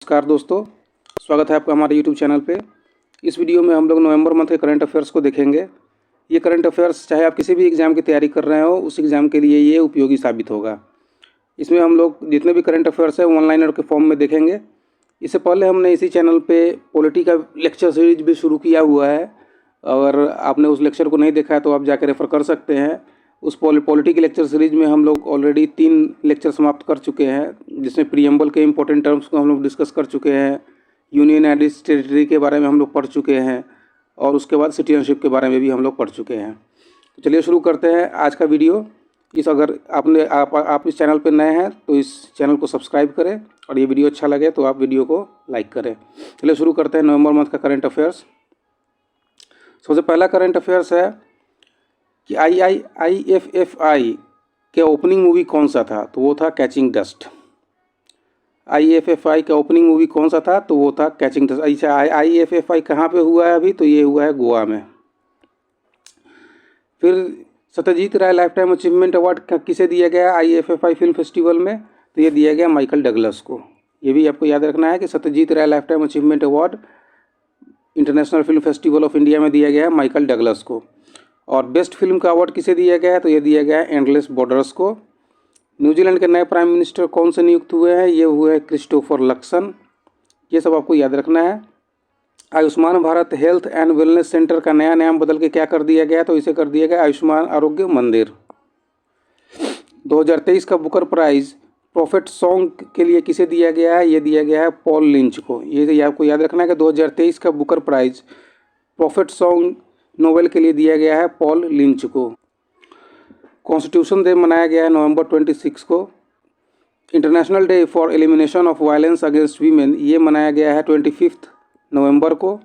नमस्कार दोस्तों, स्वागत है आपका हमारे यूट्यूब चैनल पे। इस वीडियो में हम लोग नवंबर मंथ के करंट अफेयर्स को देखेंगे। ये करंट अफेयर्स चाहे आप किसी भी एग्ज़ाम की तैयारी कर रहे हो, उस एग्ज़ाम के लिए ये उपयोगी साबित होगा। इसमें हम लोग जितने भी करंट अफेयर्स हैं ऑनलाइन के फॉर्म में देखेंगे। इससे पहले हमने इसी चैनल पे पॉलिटी का लेक्चर सीरीज भी शुरू किया हुआ है। अगर आपने उस लेक्चर को नहीं देखा है तो आप जाकर रेफ़र कर सकते हैं। उस पॉलिटी के लेक्चर सीरीज में हम लोग ऑलरेडी 3 लेक्चर समाप्त कर चुके हैं, जिसमें प्रीएम्बल के इंपॉर्टेंट टर्म्स को हम लोग डिस्कस कर चुके हैं, यूनियन एंड इट्स टेरिटरी के बारे में हम लोग पढ़ चुके हैं और उसके बाद सिटीजनशिप के बारे में भी हम लोग पढ़ चुके हैं। तो चलिए शुरू करते हैं आज का वीडियो। अगर आप इस चैनल पर नए हैं तो इस चैनल को सब्सक्राइब करें और ये वीडियो अच्छा लगे तो आप वीडियो को लाइक करें। चलिए शुरू करते हैं नवंबर मंथ का करंट अफेयर्स। सबसे पहला करंट अफेयर्स है कि IIFFI के ओपनिंग मूवी कौन सा था? तो वो था कैचिंग डस्ट। IIFFI का ओपनिंग मूवी कौन सा था? तो वो था कैचिंग डस्ट। अच्छा, IIFFI कहाँ पे हुआ है अभी? तो ये हुआ है गोवा में। फिर Satyajit Ray life time achievement award किसे दिया गया IIFFI फिल्म फेस्टिवल में? तो ये दिया गया माइकल डगलस को। ये भी आपको याद रखना है कि Satyajit Ray life time achievement award international film festival of India में दिया गया है माइकल डगलस को। और बेस्ट फिल्म का अवार्ड किसे दिया गया है? तो ये दिया गया है एंडलेस बॉर्डर्स को। न्यूजीलैंड के नए प्राइम मिनिस्टर कौन से नियुक्त हुए हैं? ये हुए हैं क्रिस्टोफर लक्सन। ये सब आपको याद रखना है। Ayushman Bharat health and wellness centre का नया नाम बदल के क्या कर दिया गया? तो इसे कर दिया गया आयुष्मान आरोग्य मंदिर। 2023 का बुकर प्राइज प्रोफेट सॉन्ग के लिए किसे दिया गया है? ये दिया गया है पॉल लिंच को। ये आपको याद रखना है कि 2023 का Booker prize Prophet Song novel के लिए दिया गया है पॉल लिंच को। कॉन्स्टिट्यूशन डे मनाया गया है नवंबर 26 को। International day for elimination of violence against women ये मनाया गया है 25 नवंबर को।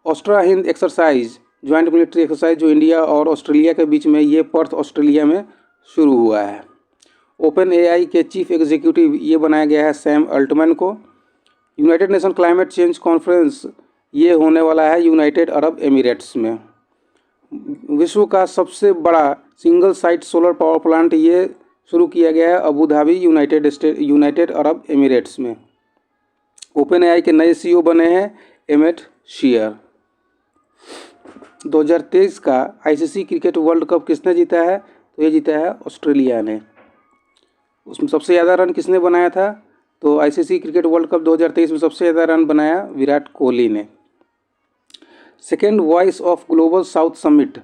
AustraHind exercise joint military exercise जो इंडिया और ऑस्ट्रेलिया के बीच में, ये पर्थ ऑस्ट्रेलिया में शुरू हुआ है। ओपन AI के चीफ एग्जीक्यूटिव ये बनाया गया है सैम अल्टमैन को। United nation climate change conference ये होने वाला है यूनाइटेड अरब एमिरेट्स में। विश्व का सबसे बड़ा single site solar power plant ये शुरू किया गया है Abu Dhabi United Arab Emirates में। ओपन AI के नए CEO बने हैं एमेट शीयर। 2023 का ICC क्रिकेट वर्ल्ड कप किसने जीता है? तो ये जीता है ऑस्ट्रेलिया ने। उसमें सबसे ज़्यादा रन किसने बनाया था? तो ICC क्रिकेट वर्ल्ड कप 2023 में सबसे ज़्यादा रन बनाया विराट कोहली ने। Second voice of global south summit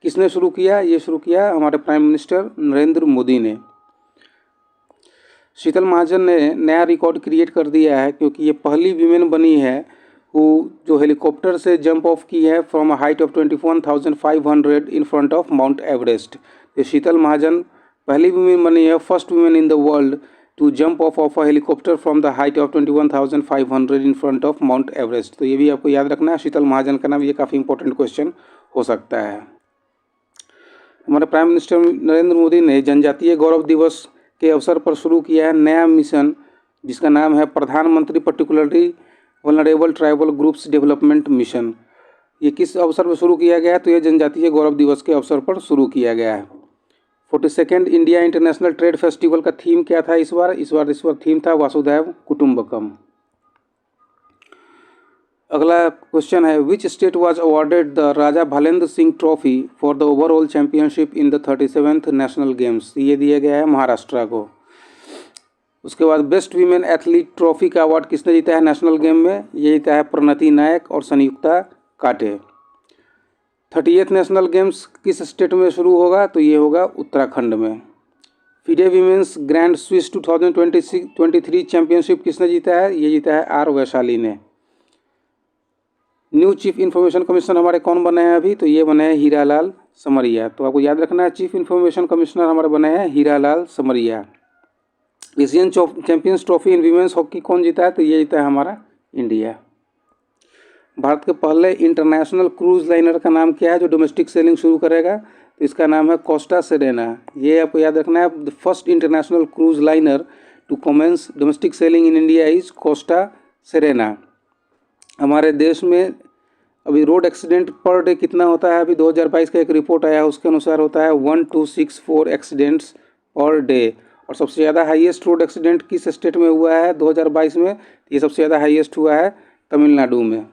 किसने शुरू किया? ये शुरू किया हमारे प्राइम मिनिस्टर नरेंद्र मोदी ने। शीतल महाजन ने नया रिकॉर्ड क्रिएट कर दिया है क्योंकि ये पहली वीमेन बनी है जो हेलीकॉप्टर से जंप ऑफ की है from a height of 21,500 in front of Mount Everest. ये शीतल महाजन पहली वीमेन बनी है, first women in the world to jump off a helicopter from the height of 21,500 in front of Mount Everest. तो ये भी आपको याद रखना है शीतल महाजन का नाम। ये काफ़ी इंपॉर्टेंट क्वेश्चन हो सकता है। हमारे प्राइम मिनिस्टर नरेंद्र मोदी ने जनजातीय गौरव दिवस के अवसर पर शुरू किया है नया मिशन जिसका नाम है प्रधानमंत्री particularly vulnerable tribal groups development mission. ये किस अवसर पर शुरू किया गया है? तो ये जनजातीय गौरव दिवस के अवसर पर शुरू किया गया है। 42nd India international trade festival का थीम क्या था इस बार थीम था वासुदैव कुटुंबकम। अगला क्वेश्चन है which state was awarded the Raja Bhalendra Singh trophy for the overall championship in the 37th national games? ये दिया गया है महाराष्ट्र को। उसके बाद बेस्ट वीमेन एथलीट ट्रॉफी का अवार्ड किसने जीता है नेशनल गेम में? ये जीता है प्रणति नायक और संयुक्ता काटे। 30th नेशनल गेम्स किस स्टेट में शुरू होगा? तो ये होगा उत्तराखंड में। FIDE women's grand Swiss 2023 championship किसने जीता है? ये जीता है R वैशाली ने। न्यू चीफ इन्फॉर्मेशन कमिश्नर हमारे कौन बने हैं अभी? तो ये बने हैं हीरालाल समरिया। तो आपको याद रखना है चीफ इन्फॉर्मेशन कमिश्नर हमारे बने हैं हीरालाल समरिया। Asian champions trophy in women's hockey कौन जीता है? तो ये जीता है हमारा इंडिया। भारत के पहले इंटरनेशनल क्रूज लाइनर का नाम क्या है जो डोमेस्टिक सेलिंग शुरू करेगा? तो इसका नाम है कोस्टा सेरेना। ये आपको याद रखना है the first international cruise liner to commence domestic sailing in India is Costa Serena. हमारे देश में अभी रोड एक्सीडेंट पर डे कितना होता है? अभी 2022 का एक रिपोर्ट आया है उसके अनुसार होता है 1264 एक्सीडेंट्स पर डे। और सबसे ज़्यादा हाईएस्ट रोड एक्सीडेंट किस स्टेट में हुआ है 2022 में? ये सबसे ज़्यादा हाईएस्ट हुआ है तमिलनाडु में।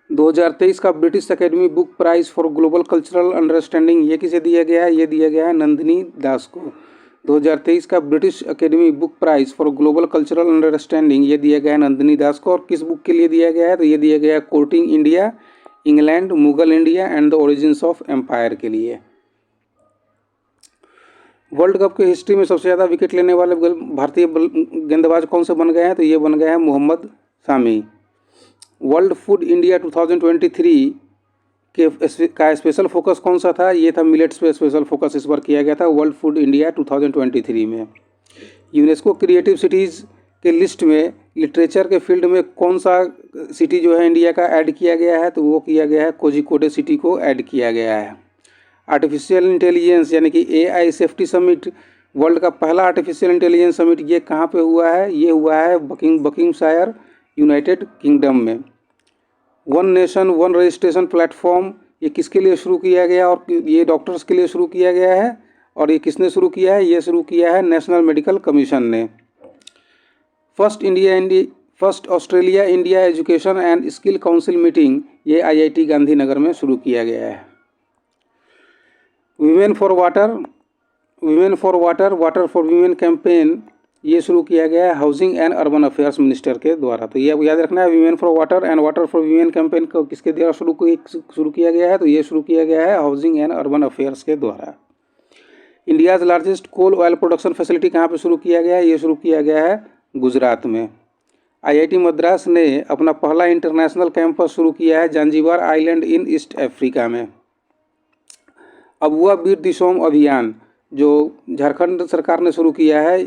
2023 का British academy book prize for global cultural understanding ये किसे दिया गया है? ये दिया गया है नंदिनी दास को। 2023 का British academy book prize for global cultural understanding ये दिया गया है नंदिनी दास को। और किस बुक के लिए दिया गया है? तो ये दिया गया है courting India, England, Mughal India and the origins of empire के लिए। वर्ल्ड कप की हिस्ट्री में सबसे ज़्यादा विकेट लेने वाले भारतीय गेंदबाज कौन से बन गए हैं? तो ये बन गए हैं Mohammed Shami. World food India 2023 का स्पेशल फोकस कौन सा था? ये था मिलेट्स पे स्पेशल फोकस इस बार किया गया था वर्ल्ड फूड इंडिया 2023 में। यूनेस्को क्रिएटिव सिटीज़ के लिस्ट में लिटरेचर के फील्ड में कौन सा सिटी जो है इंडिया का ऐड किया गया है? तो वो किया गया है कोझिकोडे सिटी को ऐड किया गया है। आर्टिफिशियल इंटेलिजेंस यानी कि AI सेफ्टी समिट, वर्ल्ड का पहला आर्टिफिशियल इंटेलिजेंस समिट ये कहाँ पे हुआ है? ये हुआ है बकिंगमशायर, यूनाइटेड किंगडम में। One nation one registration platform ये किसके लिए शुरू किया गया? और ये डॉक्टर्स के लिए शुरू किया गया है। और ये किसने शुरू किया है? ये शुरू किया है नेशनल मेडिकल कमीशन ने। First Australia India education and skill council meeting ये IIT गांधीनगर में शुरू किया गया है। Women for water for women campaign ये शुरू किया गया है housing and urban affairs minister के द्वारा। तो ये आपको याद रखना है, women for water and water for women campaign को किसके द्वारा शुरू किया गया है? तो ये शुरू किया गया है हाउसिंग एंड अर्बन अफेयर्स के द्वारा। India's largest coal oil production facility कहाँ पे शुरू किया गया है? ये शुरू किया गया है गुजरात में। IIT मद्रास ने अपना पहला इंटरनेशनल कैंपस शुरू किया है Zanzibar island in east Africa में। अबुआ बीर दिसोम अभियान जो झारखंड सरकार ने शुरू किया है,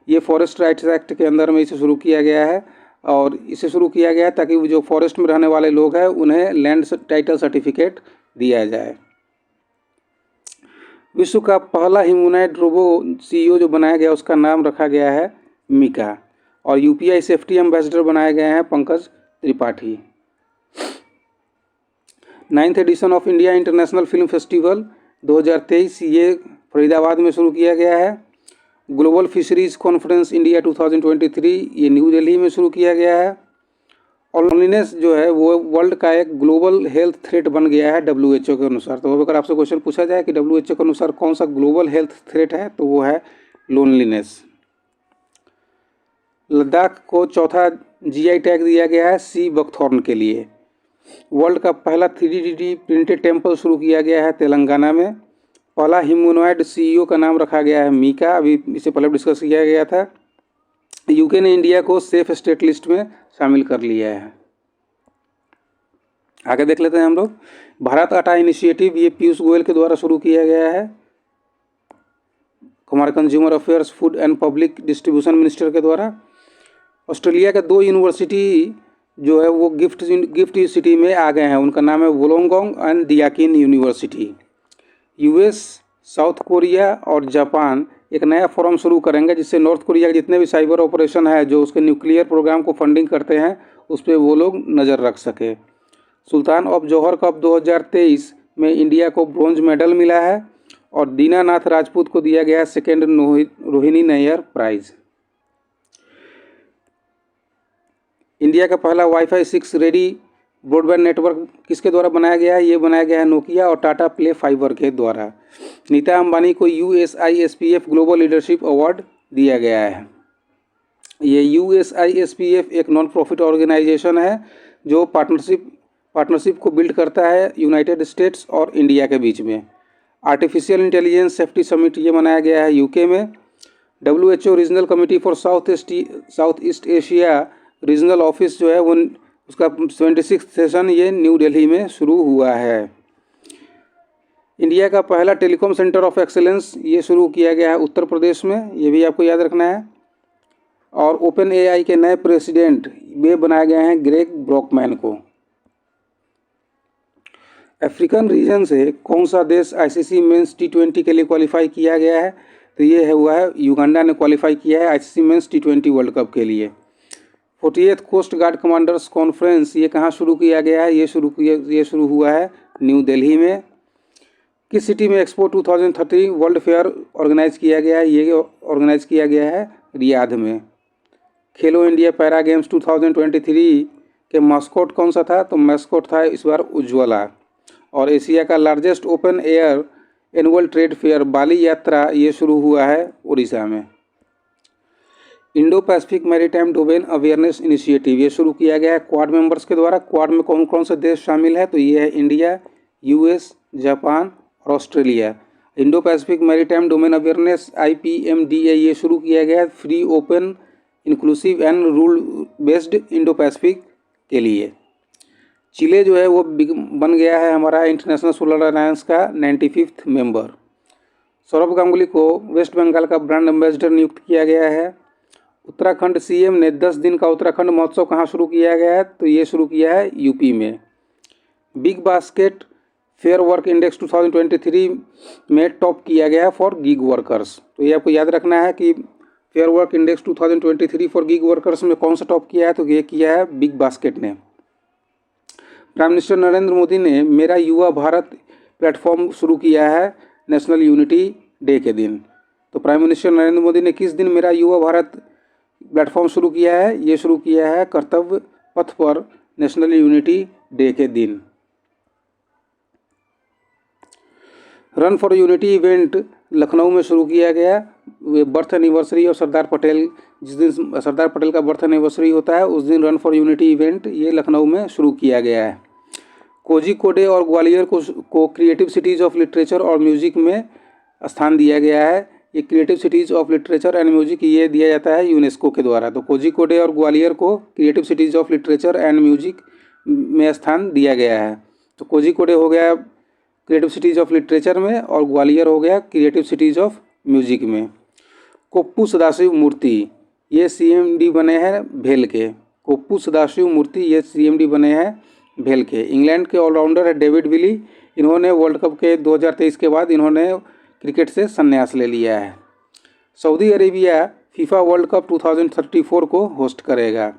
ये फॉरेस्ट राइट्स एक्ट के अंदर में इसे शुरू किया गया है। और इसे शुरू किया गया है ताकि जो फॉरेस्ट में रहने वाले लोग हैं उन्हें लैंड टाइटल सर्टिफिकेट दिया जाए। विश्व का पहला ह्यूमनॉइड रोबो CEO जो बनाया गया उसका नाम रखा गया है मिका। और UPI सेफ्टी एम्बेसडर बनाए गए हैं Pankaj Tripathi. 9th edition of India international film festival 2023 ये फरीदाबाद में शुरू किया गया है। ग्लोबल फिशरीज कॉन्फ्रेंस इंडिया 2023 ये न्यू दिल्ली में शुरू किया गया है। और लोनलीनेस जो है वो वर्ल्ड का एक ग्लोबल हेल्थ थ्रेट बन गया है WHO के अनुसार। तो अगर आपसे क्वेश्चन पूछा जाए कि WHO के अनुसार कौन सा ग्लोबल हेल्थ थ्रेट है तो वो है लोनलीनेस। लद्दाख को चौथा GI टैग दिया गया है सी बकथॉर्न के लिए। वर्ल्ड का पहला 3D प्रिंटेड टेम्पल शुरू किया गया है तेलंगाना में। पहला ह्यूमनॉइड CEO का नाम रखा गया है मीका, अभी इसे पहले डिस्कस किया गया था। UK ने इंडिया को सेफ स्टेट लिस्ट में शामिल कर लिया है। आगे देख लेते हैं हम लोग। भारत आटा इनिशिएटिव ये पीयूष गोयल के द्वारा शुरू किया गया है, हमारे consumer affairs food and public distribution minister के द्वारा। ऑस्ट्रेलिया के 2 यूनिवर्सिटी जो है वो गिफ्ट सिटी में आ गए हैं, उनका नाम है Wollongong and Deakin university. US, South Korea और जापान एक नया फोरम शुरू करेंगे जिससे नॉर्थ कोरिया के जितने भी साइबर ऑपरेशन है जो उसके न्यूक्लियर प्रोग्राम को फंडिंग करते हैं उस पर वो लोग नज़र रख सके। सुल्तान ऑफ जौहर कप 2023 में इंडिया को ब्रॉन्ज मेडल मिला है और दीनानाथ राजपूत को दिया गया second Rohini Nayyar prize. India का पहला वाईफाई 6 रेडी ब्रॉडबैंड नेटवर्क किसके द्वारा बनाया गया है? ये बनाया गया है नोकिया और टाटा प्ले फाइबर के द्वारा। नीता अंबानी को USISPF ग्लोबल लीडरशिप अवार्ड दिया गया है। ये USISPF एक नॉन प्रॉफिट ऑर्गेनाइजेशन है जो पार्टनरशिप को बिल्ड करता है यूनाइटेड स्टेट्स और इंडिया के बीच में। आर्टिफिशियल इंटेलिजेंस सेफ्टी समिट ये मनाया गया है UK में। WHO regional committee for south east Asia regional office जो है वो उसका 76 सेशन ये न्यू दिल्ली में शुरू हुआ है। इंडिया का पहला टेलीकॉम सेंटर ऑफ एक्सेलेंस ये शुरू किया गया है उत्तर प्रदेश में, ये भी आपको याद रखना है। और OpenAI के नए प्रेसिडेंट ये बनाए गए हैं ग्रेग ब्रॉकमैन को। अफ्रीकन रीजन से कौन सा देश ICC मेंस T20 के लिए क्वालिफाई किया गया है? तो ये हुआ है युगांडा ने क्वालिफाई किया है ICC mains T20 world cup के लिए। 48th coast guard commanders conference ये कहाँ शुरू किया गया है? ये शुरू हुआ है न्यू दिल्ली में। किस सिटी में एक्सपो 2030 वर्ल्ड फेयर ऑर्गेनाइज किया गया है? ये ऑर्गेनाइज किया गया है रियाद में। खेलो इंडिया पैरा गेम्स 2023 के मास्कोट कौन सा था? तो मास्कोट था इस बार उज्ज्वला। और एशिया का largest open air annual trade fair Bali Yatra ये शुरू हुआ है उड़ीसा में। Indo Pacific maritime domain awareness initiative ये शुरू किया गया है क्वाड मेंबर्स के द्वारा। क्वाड में कौन कौन से देश शामिल है? तो ये है इंडिया, यूएस, जापान और Australia. Indo Pacific maritime domain awareness IPMDA ये शुरू किया गया है free, open, inclusive and rule based Indo Pacific के लिए। चिले जो है वो बन गया है हमारा इंटरनेशनल सोलर अलायंस का 95th मेंबर। सौरभ गांगुली को वेस्ट बंगाल का ब्रांड एम्बेसडर नियुक्त किया गया है। उत्तराखंड CM ने 10 दिन का उत्तराखंड महोत्सव कहाँ शुरू किया गया है? तो ये शुरू किया है यूपी में। Big basket fair work index 2023 में टॉप किया गया है फॉर गिग वर्कर्स। तो ये आपको याद रखना है कि fair work index 2023 for gig workers में कौन सा टॉप किया है? तो ये किया है बिग बास्केट ने। प्राइम मिनिस्टर नरेंद्र मोदी ने मेरा युवा भारत प्लेटफॉर्म शुरू किया है नेशनल यूनिटी डे के दिन। तो प्राइम मिनिस्टर नरेंद्र मोदी ने किस दिन मेरा युवा भारत प्लेटफॉर्म शुरू किया है? ये शुरू किया है कर्तव्य पथ पर नेशनल यूनिटी डे के दिन। Run for unity event Lucknow में शुरू किया गया। बर्थ एनिवर्सरी और सरदार पटेल, जिस दिन सरदार पटेल का बर्थ एनिवर्सरी होता है उस दिन रन फॉर यूनिटी इवेंट ये लखनऊ में शुरू किया गया है। कोझिकोडे और ग्वालियर को क्रिएटिव सिटीज़ ऑफ लिटरेचर और म्यूजिक में स्थान दिया गया है। ये creative cities of literature and music ये दिया जाता है यूनेस्को के द्वारा। तो कोझिकोडे और ग्वालियर को creative cities of literature and music में स्थान दिया गया है। तो कोझिकोडे हो गया क्रिएटिव सिटीज़ ऑफ लिटरेचर में और ग्वालियर हो गया क्रिएटिव सिटीज़ ऑफ म्यूजिक में। कोप्पू सदाशिव मूर्ति ये CMD बने हैं भेल के। कोप्पू सदाशिव मूर्ति ये CMD बने हैं भेल के। इंग्लैंड के ऑलराउंडर है डेविड विली। इन्होंने वर्ल्ड कप के 2023 के बाद इन्होंने क्रिकेट से संन्यास ले लिया है। Saudi Arabia FIFA world cup 2034 को होस्ट करेगा।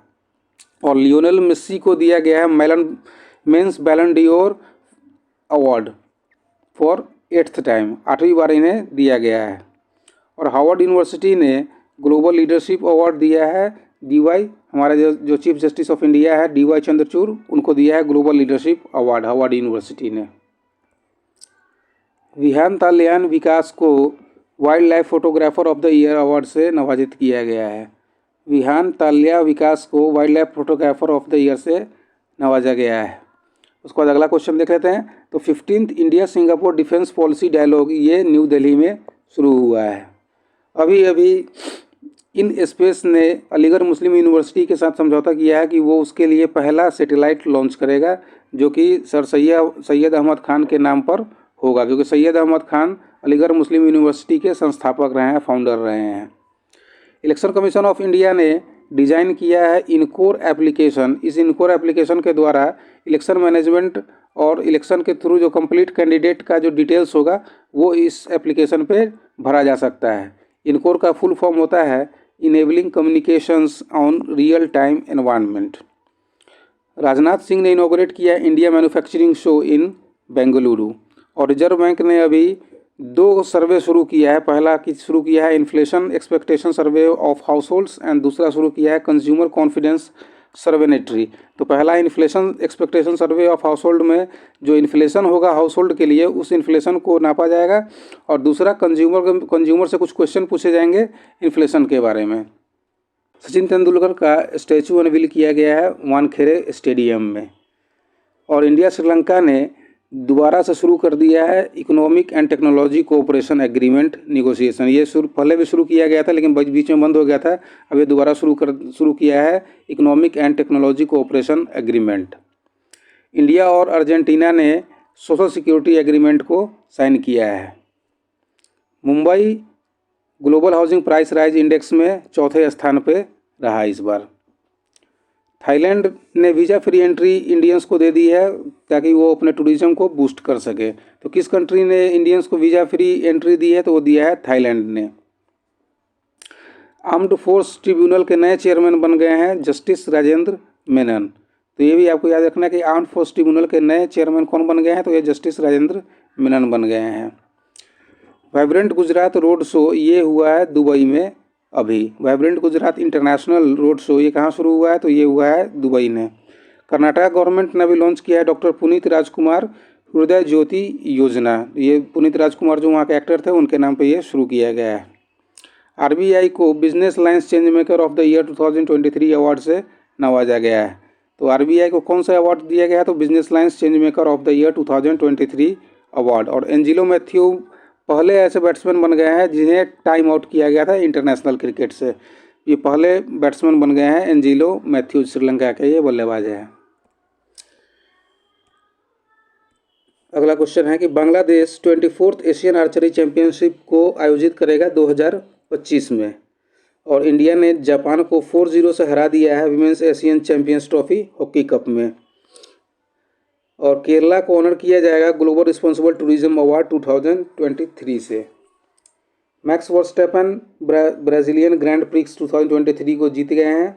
और लियोनेल मेस्सी को दिया गया है मेंस बैलन d'Or award for 8th time, 8वीं बार इन्हें दिया गया है। और हार्वर्ड यूनिवर्सिटी ने ग्लोबल लीडरशिप अवार्ड दिया है DY, हमारे जो चीफ जस्टिस ऑफ इंडिया है DY चंद्रचूड़, उनको दिया है global leadership award Harvard university ने। विहान ताल्यान विकास को wild life photographer of the year award से नवाजित किया गया है। विहान ताल्या विकास को wild life photographer of the year से नवाजा गया है। उसके बाद अगला क्वेश्चन देख लेते हैं। तो 15th India Singapore defence policy dialogue ये न्यू दिल्ली में शुरू हुआ है। अभी अभी इन स्पेस ने अलीगढ़ मुस्लिम यूनिवर्सिटी के साथ समझौता किया है कि वो उसके लिए पहला सैटेलाइट लॉन्च करेगा जो कि सर सैयद अहमद खान के नाम पर होगा, क्योंकि सैयद अहमद खान अलीगढ़ मुस्लिम यूनिवर्सिटी के संस्थापक रहे हैं, फाउंडर रहे हैं। इलेक्शन कमीशन ऑफ इंडिया ने डिज़ाइन किया है इनकोर एप्लीकेशन। इस इनकोर एप्लीकेशन के द्वारा इलेक्शन मैनेजमेंट और इलेक्शन के थ्रू जो कंप्लीट कैंडिडेट का जो डिटेल्स होगा वो इस एप्लीकेशन पे भरा जा सकता है। इनकोर का फुल फॉर्म होता है enabling communications on real time environment. Rajnath Singh ने इनॉग्रेट किया India manufacturing show in Bengaluru. और रिजर्व बैंक ने अभी 2 सर्वे शुरू किया है। पहला शुरू किया है inflation expectation survey of house holds and दूसरा शुरू किया है कंज्यूमर कॉन्फिडेंस सर्वेनेटरी। तो पहला inflation expectation survey of house hold में जो इन्फ्लेशन होगा हाउस होल्ड के लिए उस इन्फ्लेशन को नापा जाएगा, और दूसरा कंज्यूमर से कुछ क्वेश्चन पूछे जाएंगे इन्फ्लेशन के बारे में। सचिन तेंदुलकर का स्टैचू अनवील किया गया है वानखेड़े स्टेडियम में। और इंडिया श्रीलंका ने दोबारा से शुरू कर दिया है economic and technology cooperation agreement negotiation. ये पहले भी शुरू किया गया था लेकिन बीच में बंद हो गया था। अब ये दोबारा शुरू किया है economic and technology cooperation agreement. India और अर्जेंटीना ने सोशल सिक्योरिटी एग्रीमेंट को साइन किया है। Mumbai global housing price rise index में 4थे स्थान पर रहा इस बार। थाईलैंड ने वीज़ा फ्री एंट्री इंडियंस को दे दी है ताकि वो अपने टूरिज्म को बूस्ट कर सके। तो किस कंट्री ने इंडियंस को वीज़ा फ्री एंट्री दी है? तो वो दिया है थाईलैंड ने। आर्म्ड फोर्स ट्रिब्यूनल के नए चेयरमैन बन गए हैं जस्टिस राजेंद्र मेनन। तो ये भी आपको याद रखना है कि आर्म्ड फोर्स ट्रिब्यूनल के नए चेयरमैन कौन बन गए हैं? तो ये जस्टिस राजेंद्र मिलन बन गए हैं। वाइब्रेंट गुजरात रोड शो ये हुआ है दुबई में अभी। Vibrant Gujarat international road show ये कहाँ शुरू हुआ है, तो ये हुआ है दुबई में। कर्नाटक गवर्नमेंट ने अभी लॉन्च किया है डॉक्टर पुनीत राजकुमार हृदय ज्योति योजना। ये पुनीत राजकुमार जो वहाँ के एक्टर थे उनके नाम पे ये शुरू किया गया है। आरबीआई को business lines change maker of the year 2023 award से नवाजा गया है। तो आरबीआई को कौन सा अवार्ड दिया गया है, तो business lines change maker of the year 2023 award. और एंजिलो मैथ्यू पहले ऐसे बैट्समैन बन गए हैं जिन्हें टाइम आउट किया गया था इंटरनेशनल क्रिकेट से। ये पहले बैट्समैन बन गए हैं एंजिलो मैथ्यूज, श्रीलंका के ये बल्लेबाज हैं। अगला क्वेश्चन है कि Bangladesh 24th Asian archery championship को आयोजित करेगा 2025 में, और इंडिया ने जापान को 4-0 से हरा दिया है women's Asian champions trophy hockey cup में। और केरला को ऑनर किया जाएगा ग्लोबल रिस्पॉन्सिबल टूरिज्म अवार्ड 2023 से। Max Verstappen Brazilian grand prix 2023 को जीत गए हैं।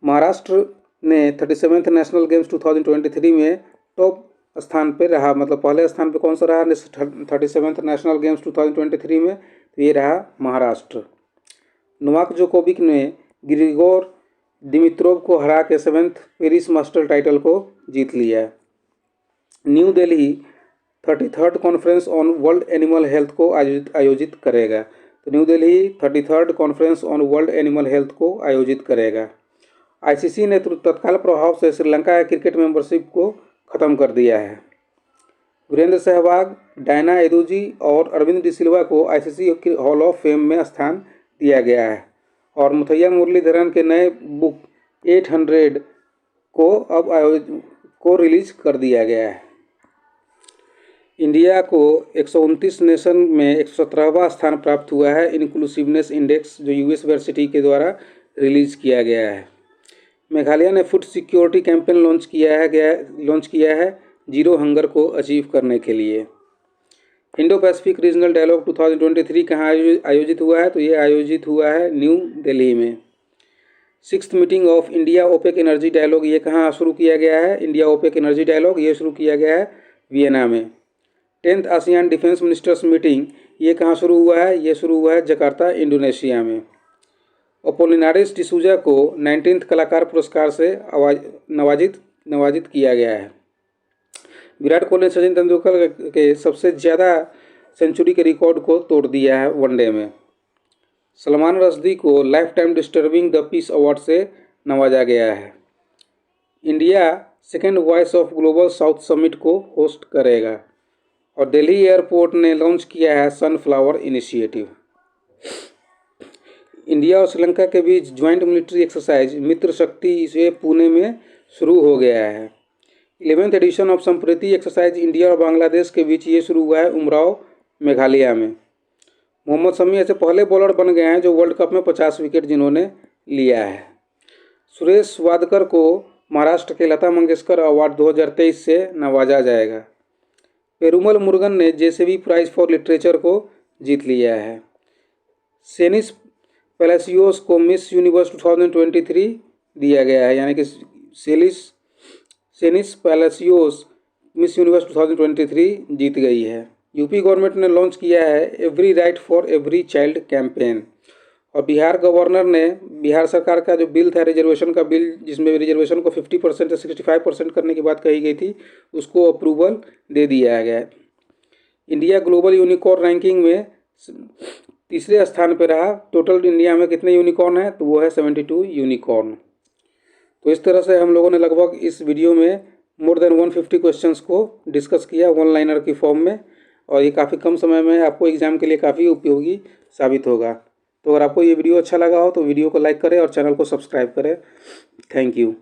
महाराष्ट्र ने 37वें नेशनल गेम्स 2023 में टॉप स्थान पे रहा, मतलब पहले स्थान पे कौन सा रहा 37वें नेशनल गेम्स 2023 में, तो ये रहा महाराष्ट्र। नोवाक जोकोविक ने ग्रिगोर दिमित्रोव को हरा के 7th पेरिस मास्टर टाइटल को जीत लिया। New Delhi 33rd conference on world animal health को आयोजित करेगा। तो new Delhi 33rd conference on world animal health को आयोजित करेगा। आईसीसी ने तत्काल प्रभाव से श्रीलंका क्रिकेट मेंबरशिप को ख़त्म कर दिया है। वीरेंद्र सहवाग, डायना एदुजी और अरविंद डिसिल्वा को आईसीसी हॉल ऑफ फेम में स्थान दिया गया है। और मुथैया मुरलीधरन के नए बुक 800 को अब रिलीज कर दिया गया है। इंडिया को 129 नेशन में 117वां स्थान प्राप्त हुआ है इंक्लूसिवनेस इंडेक्स, जो यूएस यूनिवर्सिटी के द्वारा रिलीज किया गया है। मेघालय ने फूड सिक्योरिटी कैंपेन लॉन्च किया है जीरो हंगर को अचीव करने के लिए। इंडो पैसिफिक रीजनल डायलॉग 2023 कहाँ आयोजित हुआ है, तो ये आयोजित हुआ है न्यू दिल्ली में। 6th meeting of India OPEC energy dialogue ये कहाँ शुरू किया गया है, इंडिया ओपेक एनर्जी डायलॉग ये शुरू किया गया है वियना में। 10th ASEAN defence ministers meeting ये कहाँ शुरू हुआ है, ये शुरू हुआ है जकार्ता इंडोनेशिया में। अपोलिनारिस डिसूजा को 19th कलाकार पुरस्कार से नवाजित किया गया है। विराट कोहली ने सचिन तेंदुलकर के सबसे ज़्यादा सेंचुरी के रिकॉर्ड को तोड़ दिया है वनडे में। सलमान रश्दी को life time disturbing the peace award से नवाजा गया है। India 2nd voice of global south summit को होस्ट करेगा। और दिल्ली एयरपोर्ट ने लॉन्च किया है सनफ्लावर इनिशिएटिव। इंडिया और श्रीलंका के बीच joint military exercise Mitra Shakti से पुणे में शुरू हो गया है। 11th edition of Sampriti exercise India और बांग्लादेश के बीच ये शुरू हुआ है उमराव मेघालय में। मोहम्मद शमी ऐसे पहले बॉलर बन गए हैं जो वर्ल्ड कप में 50 विकेट जिन्होंने लिया है। सुरेश वाडकर को महाराष्ट्र के लता मंगेशकर अवार्ड 2023 से नवाजा जाएगा। पेरुमल मुरुगन ने जेसीबी प्राइज फॉर लिटरेचर को जीत लिया है। सेनिस पैलेसियोस को मिस यूनिवर्स 2023 दिया गया है, यानी कि सेनिस पैलेसियोस मिस यूनिवर्स 2023 जीत गई है। यूपी गवर्नमेंट ने लॉन्च किया है every right for every child campaign. और बिहार गवर्नर ने बिहार सरकार का जो बिल था रिजर्वेशन का बिल, जिसमें रिजर्वेशन को 50% से 65% करने की बात कही गई थी, उसको अप्रूवल दे दिया गया है। इंडिया ग्लोबल यूनिकॉर्न रैंकिंग में 3रे स्थान पर रहा। टोटल इंडिया में कितने यूनिकॉर्न हैं, तो वो है 72 यूनिकॉर्न। तो इस तरह से हम लोगों ने लगभग इस वीडियो में मोर देन 150 क्वेश्चंस को डिस्कस किया वन लाइनर की फॉर्म में, और ये काफ़ी कम समय में आपको एग्ज़ाम के लिए काफ़ी उपयोगी साबित होगा। तो अगर आपको ये वीडियो अच्छा लगा हो तो वीडियो को लाइक करें और चैनल को सब्सक्राइब करें। Thank you.